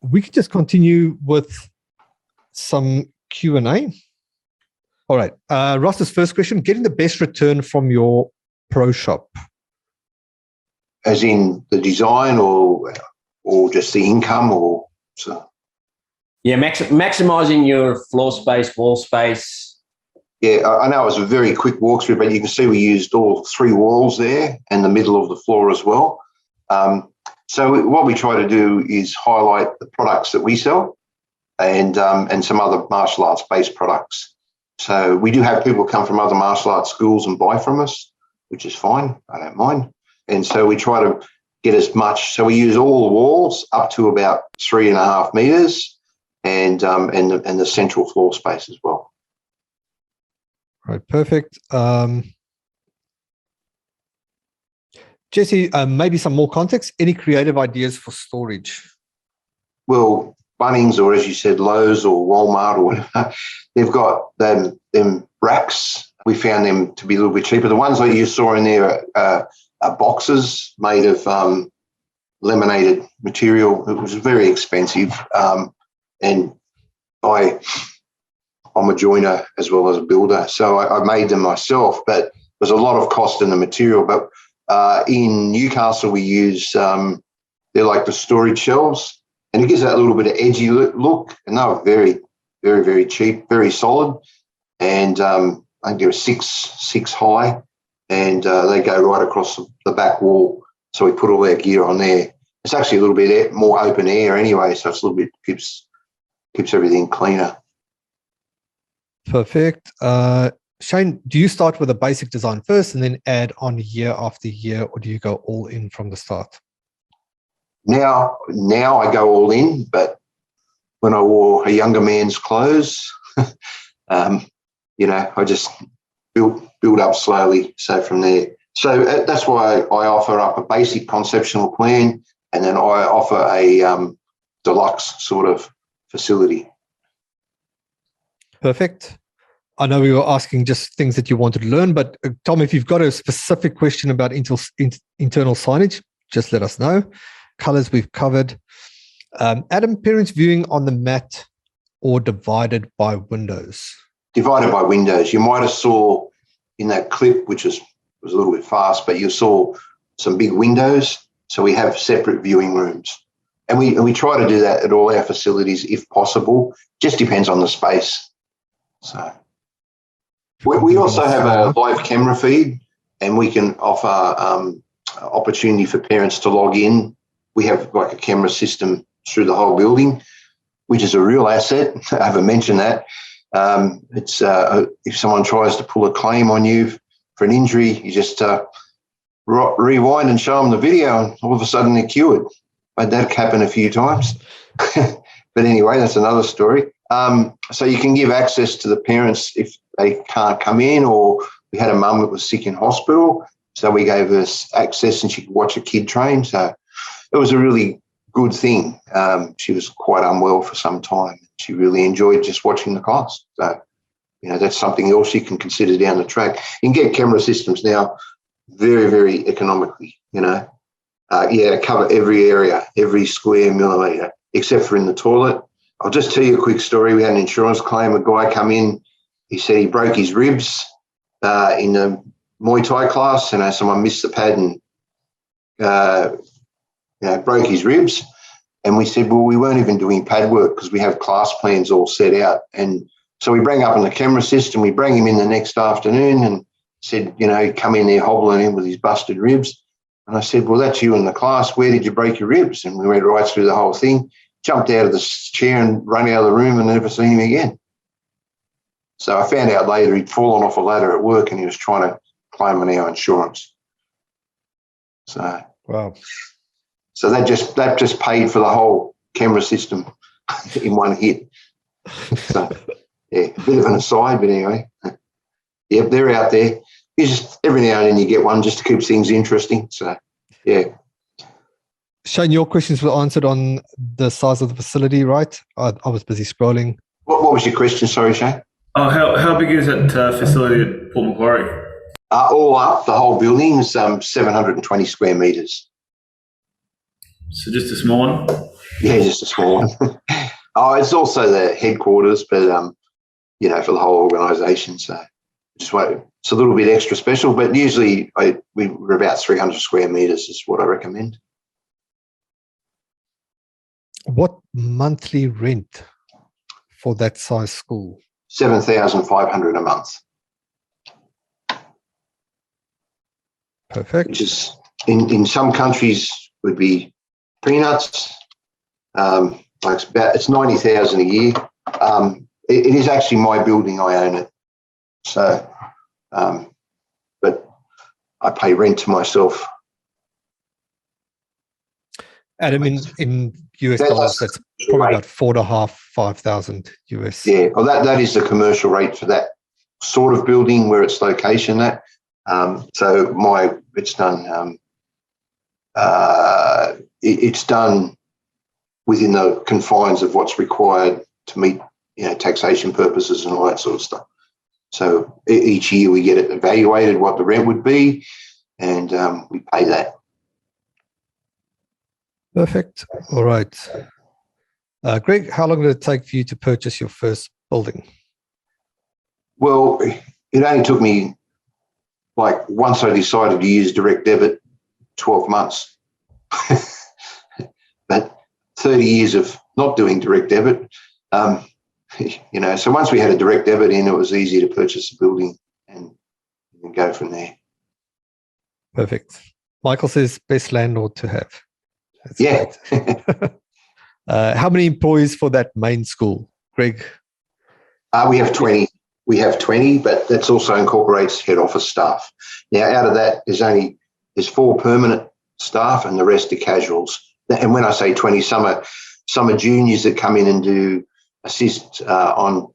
we could just continue with some Q&A. All right. Ross's first question, getting the best return from your pro shop. As in the design or just the income or so? Yeah, maximising your floor space, wall space. Yeah, I know it was a very quick walkthrough, but you can see we used all 3 walls there and the middle of the floor as well. So what we try to do is highlight the products that we sell and some other martial arts based products. So we do have people come from other martial arts schools and buy from us, which is fine. I don't mind. And so we try to get as much. So we use all the walls up to about 3.5 meters and the central floor space as well. Right, perfect. Jesse, maybe some more context. Any creative ideas for storage? Well, Bunnings, or as you said, Lowe's or Walmart or whatever, they've got them racks. We found them to be a little bit cheaper. The ones that you saw in there are boxes made of laminated material. It was very expensive. And I'm a joiner as well as a builder, so I made them myself, but there's a lot of cost in the material. But in Newcastle, we use, they're like the storage shelves, and it gives that little bit of edgy look, and they're very, very, very cheap, very solid, and I think they're 6 high, and they go right across the back wall, so we put all our gear on there. It's actually a little bit more open air anyway, so it's a little bit, keeps everything cleaner. Perfect. Shane, do you start with a basic design first and then add on year after year, or do you go all in from the start? Now I go all in, but when I wore a younger man's clothes, I just build up slowly. So from there, so that's why I offer up a basic conceptual plan, and then I offer a deluxe sort of facility. Perfect. I know we were asking just things that you wanted to learn, but Tom, if you've got a specific question about internal signage, just let us know. Colors we've covered. Adam, parents viewing on the mat or divided by windows? Divided by windows. You might have saw in that clip, which was a little bit fast, but you saw some big windows. So we have separate viewing rooms. And we try to do that at all our facilities if possible. Just depends on the space. So we also have a live camera feed, and we can offer opportunity for parents to log in. We have like a camera system through the whole building, which is a real asset. I haven't mentioned that. It's if someone tries to pull a claim on you for an injury, you just rewind and show them the video, and all of a sudden they're cured. I had that happen a few times. But anyway, that's another story. So you can give access to the parents if they can't come in, or we had a mum that was sick in hospital, so we gave her access and she could watch a kid train. So it was a really good thing. She was quite unwell for some time. She really enjoyed just watching the class. So, that's something else you can consider down the track. You can get camera systems now very, very economically, to cover every area, every square millimetre, except for in the toilet. I'll just tell you a quick story. We had an insurance claim. A guy come in. He said he broke his ribs in the Muay Thai class, and someone missed the pad and broke his ribs. And we said, well, we weren't even doing pad work because we have class plans all set out. And so we bring up on the camera system. We bring him in the next afternoon and said, come in there hobbling in with his busted ribs. And I said, well, that's you in the class. Where did you break your ribs? And we went right through the whole thing. Jumped out of the chair and run out of the room and never seen him again. So I found out later he'd fallen off a ladder at work and he was trying to claim on our insurance. So wow. So that just paid for the whole camera system in one hit. So yeah, a bit of an aside, but anyway. Yep, they're out there. You just every now and then you get one just to keep things interesting. So yeah. Shane, your questions were answered on the size of the facility, right? I was busy scrolling. What was your question? Sorry, Shane. Oh, how big is that facility at Port Macquarie? All up, the whole building is 720 square metres. So just a small one? Yeah, just a small one. Oh, it's also the headquarters, but for the whole organisation. So it's a little bit extra special, but usually we're about 300 square metres is what I recommend. What monthly rent for that size school? 7,500 a month. Perfect. Which is in some countries would be peanuts. It's 90,000 a year. It is actually my building. I own it. So, but I pay rent to myself. Adam, in US dollars, that's probably about 4,500 US. Yeah, well, that is the commercial rate for that sort of building where its location at. So it's done. It's done within the confines of what's required to meet, taxation purposes and all that sort of stuff. So each year we get it evaluated what the rent would be, and we pay that. Perfect. All right. Greg, how long did it take for you to purchase your first building? Well, it only took me, once I decided to use direct debit, 12 months. But 30 years of not doing direct debit. So once we had a direct debit in, it was easy to purchase a building and go from there. Perfect. Michael says best landlord to have. That's yeah. great. How many employees for that main school, Greg? We have 20. We have 20, but that also incorporates head office staff. Now, out of that, there's 4 permanent staff and the rest are casuals. And when I say 20, some are juniors that come in and assist on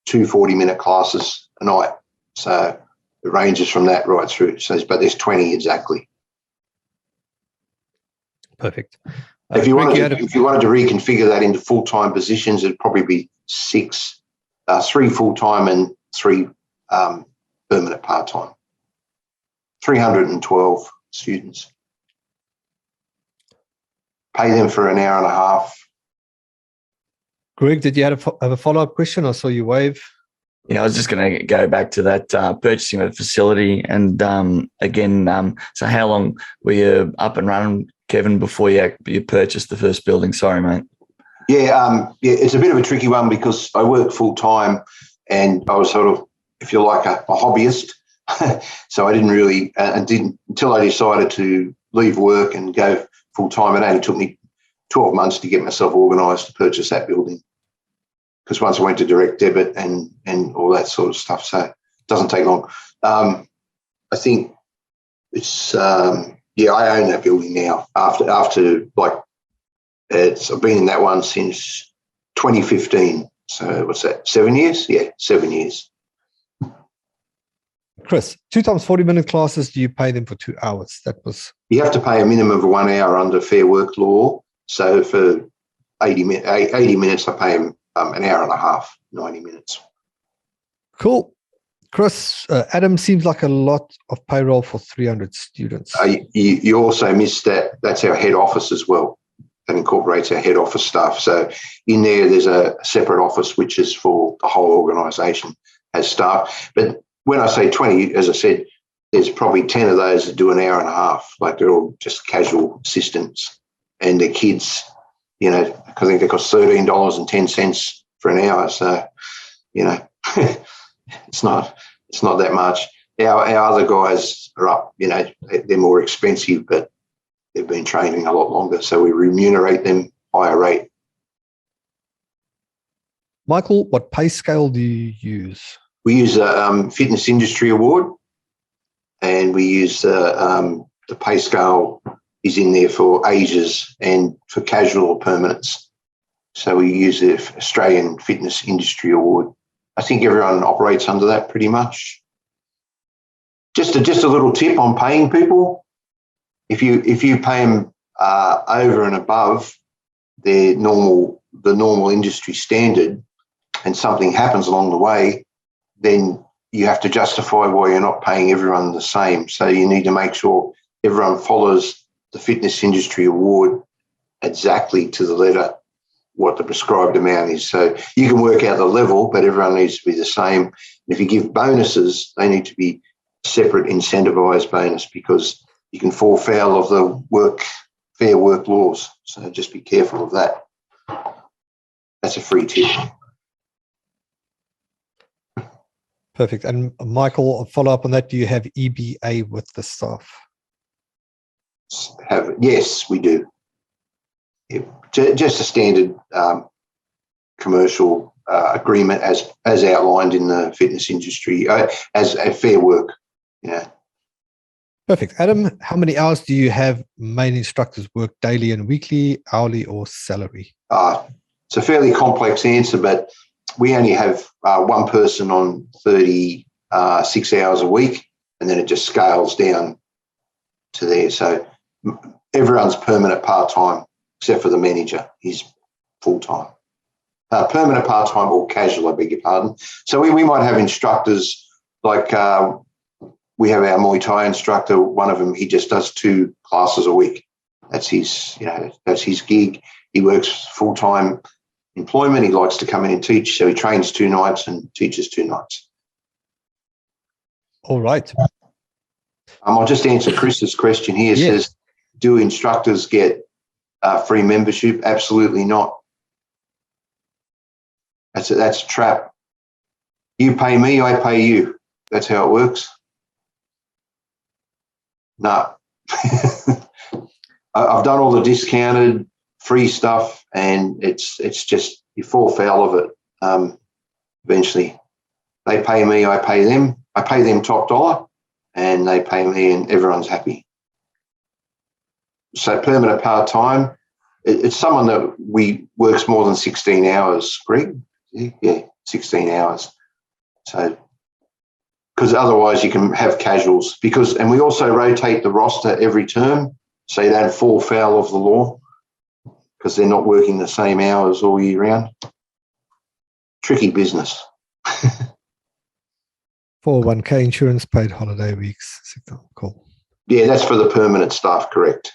2 40-minute classes a night. So it ranges from that right through. But there's 20 exactly. Perfect. If you wanted to reconfigure that into full-time positions, it'd probably be 6, 3 full-time and 3 permanent part-time. 312 students. Pay them for an hour and a half. Greg, did you have a follow-up question? I saw you wave. Yeah, I was just going to go back to that purchasing of the facility. And again, so how long were you up and running, Kevin, before you purchased the first building? Sorry, mate. Yeah, it's a bit of a tricky one because I work full-time and I was sort of, if you like, a hobbyist. So I didn't really, until I decided to leave work and go full-time. It only took me 12 months to get myself organised to purchase that building. Because once I went to direct debit and all that sort of stuff, so it doesn't take long. I think it's I own that building now. After I've been in that one since 2015. So what's that? 7 years? Yeah, 7 years. Chris, 2 times 40-minute classes. Do you pay them for 2 hours? You have to pay a minimum of 1 hour under Fair Work law. So for 80 minutes, I pay them an hour and a half, 90 minutes. Cool. Chris, Adam seems like a lot of payroll for 300 students. You also missed that. That's our head office as well. That incorporates our head office staff. So in there's a separate office which is for the whole organisation as staff. But when I say 20, as I said, there's probably 10 of those that do an hour and a half. Like they're all just casual assistants, and the kids, I think they cost $13.10 for an hour. So, it's not that much. Our other guys are up, they're more expensive, but they've been training a lot longer. So we remunerate them higher rate. Michael, what pay scale do you use? We use a fitness industry award, and we use the pay scale is in there for ages and for casual or permanents. So we use the Australian Fitness Industry Award. I think everyone operates under that pretty much. Just a little tip on paying people. If you pay them over and above the normal industry standard, and something happens along the way, then you have to justify why you're not paying everyone the same. So you need to make sure everyone follows the Fitness Industry Award exactly to the letter what the prescribed amount is. So you can work out the level, but everyone needs to be the same. And if you give bonuses, they need to be separate incentivised bonus, because you can fall foul of the fair work laws. So just be careful of that. That's a free tip. Perfect. And Michael, a follow up on that. Do you have EBA with the staff? Yes, we do. Yeah. Just a standard commercial agreement as outlined in the fitness industry, as a fair work. Yeah. Perfect. Adam, how many hours do you have main instructors work daily and weekly, hourly, or salary? It's a fairly complex answer, but we only have one person on 36 hours a week, and then it just scales down to there. So everyone's permanent part-time, except for the manager. He's full-time. Permanent part-time or casual, I beg your pardon. So we might have instructors like we have our Muay Thai instructor. One of them, he just does 2 classes a week. That's his gig. He works full-time employment. He likes to come in and teach, so he trains 2 nights and teaches 2 nights. All right. I'll just answer Chris's question here. Yes. Says, do instructors get free membership? Absolutely not. That's a trap. You pay me, I pay you. That's how it works. No. I've done all the discounted free stuff, and it's just you fall foul of it. Eventually, they pay me, I pay them. I pay them top dollar, and they pay me, and everyone's happy. So permanent part-time, it's someone that works more than 16 hours, Greg. Yeah, 16 hours. So, because otherwise you can have casuals, and we also rotate the roster every term, so you don't fall foul of the law, because they're not working the same hours all year round. Tricky business. 401k insurance, paid holiday weeks. Cool. Yeah, that's for the permanent staff, correct.